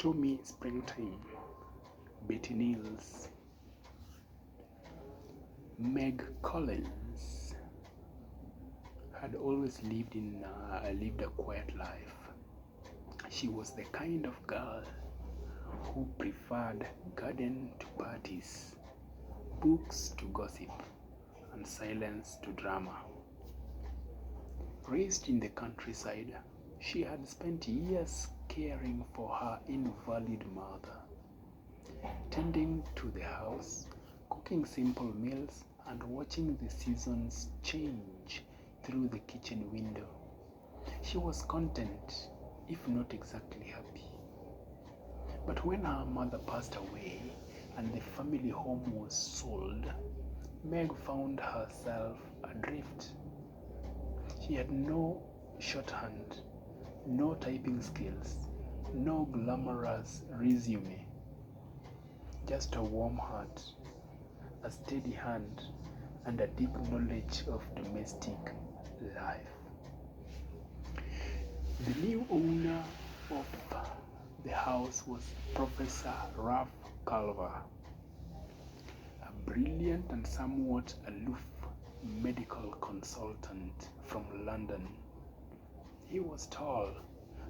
Stormy Springtime, Betty Neels. Meg Collins had always lived a quiet life. She was the kind of girl who preferred garden to parties, books to gossip, and silence to drama. Raised in the countryside, she had spent years caring for her invalid mother, tending to the house, cooking simple meals, and watching the seasons change through the kitchen window. She was content, if not exactly happy. But when her mother passed away and the family home was sold, Meg found herself adrift. She had no shorthand, no typing skills, no glamorous resume, just a warm heart, a steady hand, and a deep knowledge of domestic life. The new owner of the house was Professor Ralph Culver, a brilliant and somewhat aloof medical consultant from London. He was tall,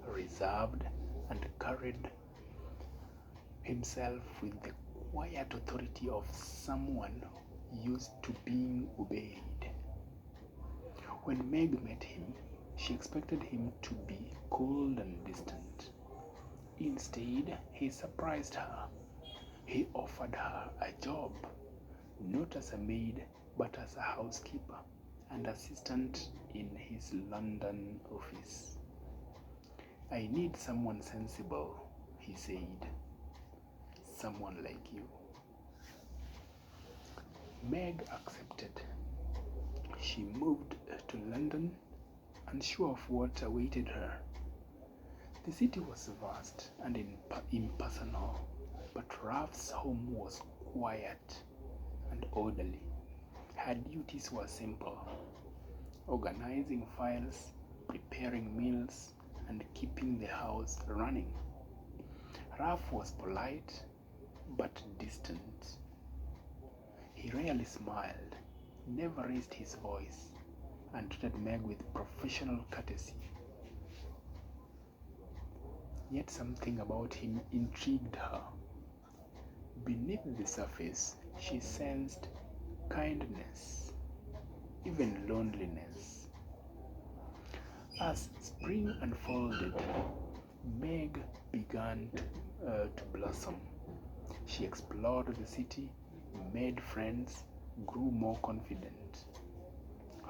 reserved, and carried himself with the quiet authority of someone used to being obeyed. When Meg met him, she expected him to be cold and distant. Instead, he surprised her. He offered her a job, not as a maid, but as a housekeeper and assistant in his London office. "I need someone sensible," he said. "Someone like you." Meg accepted. She moved to London, unsure of what awaited her. The city was vast and impersonal, but Ralph's home was quiet and orderly. Her duties were simple: organizing files, preparing meals, and keeping the house running. Ralph was polite but distant. He rarely smiled, never raised his voice, and treated Meg with professional courtesy. Yet something about him intrigued her. Beneath the surface, she sensed kindness, even loneliness. As spring unfolded, Meg began to blossom. She explored the city, made friends, grew more confident.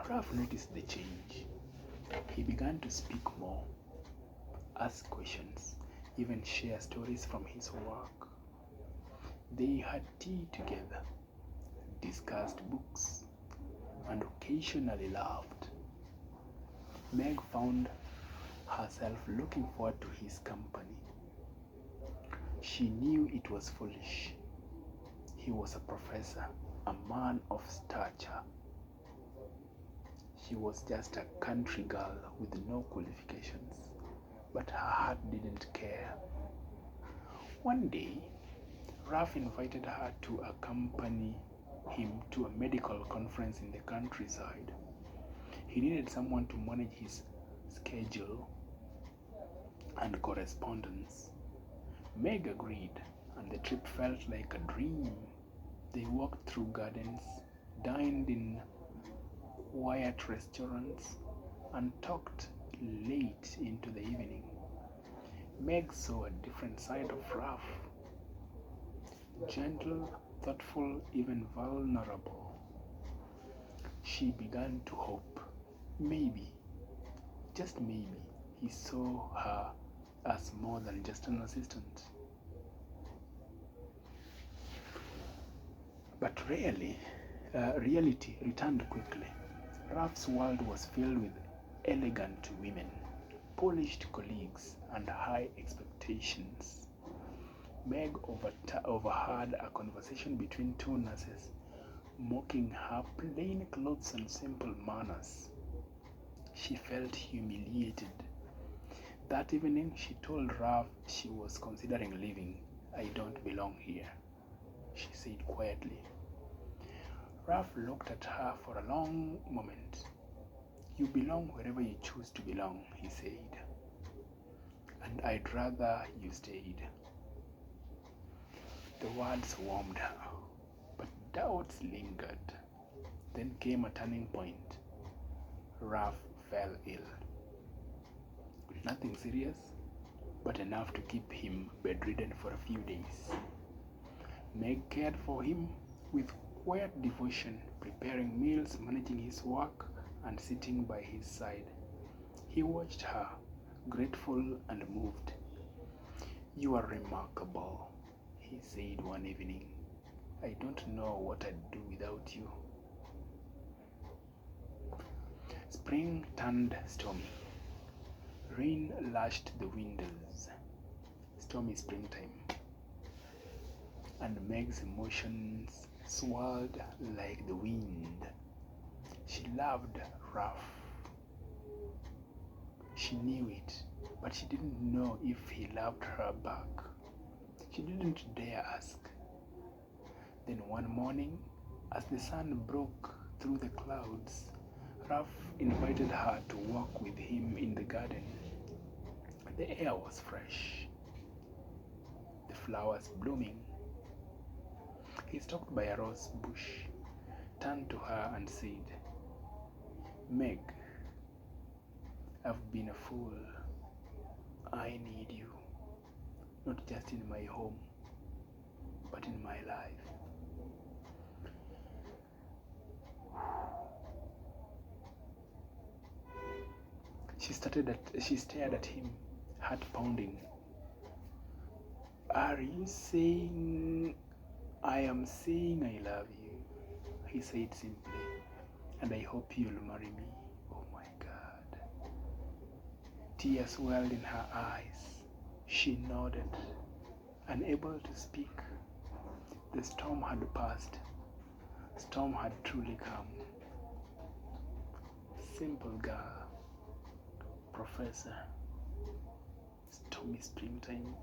Ralph noticed the change. He began to speak more, ask questions, even share stories from his work. They had tea together, discussed books, and occasionally laughed. Meg found herself looking forward to his company. She knew it was foolish. He was a professor, a man of stature. She was just a country girl with no qualifications, but her heart didn't care. One day, Ralph invited her to accompany him to a medical conference in the countryside. He needed someone to manage his schedule and correspondence. Meg agreed, and the trip felt like a dream. They walked through gardens, dined in quiet restaurants, and talked late into the evening. Meg saw a different side of Ralph. Gentle, thoughtful, even vulnerable. She began to hope. Maybe, just maybe, he saw her as more than just an assistant. But reality returned quickly. Ralph's world was filled with elegant women, polished colleagues, and high expectations. Meg overheard a conversation between two nurses, mocking her plain clothes and simple manners. She felt humiliated. That evening, she told Ralph she was considering leaving. "I don't belong here," she said quietly. Ralph looked at her for a long moment. "You belong wherever you choose to belong," he said. "And I'd rather you stayed." The words warmed her, but doubts lingered. Then came a turning point. Ralph fell ill. Nothing serious, but enough to keep him bedridden for a few days. Meg cared for him with quiet devotion, preparing meals, managing his work, and sitting by his side. He watched her, grateful and moved. "You are remarkable," he said one evening. "I don't know what I'd do without you." Spring turned stormy. Rain lashed the windows. Stormy springtime. And Meg's emotions swirled like the wind. She loved Ralph. She knew it, but she didn't know if he loved her back. She didn't dare ask. Then one morning, as the sun broke through the clouds, Ralph invited her to walk with him in the garden. The air was fresh, the flowers blooming. He stopped by a rose bush, turned to her and said, "Meg, I've been a fool. I need you, not just in my home, but in my life." She stared at him, heart pounding. "Are you saying—" "I am saying I love you," he said simply, "and I hope you'll marry me." Oh my God. Tears welled in her eyes. She nodded, unable to speak. The storm had passed. Storm had truly come. Simple girl, professor, stormy springtime.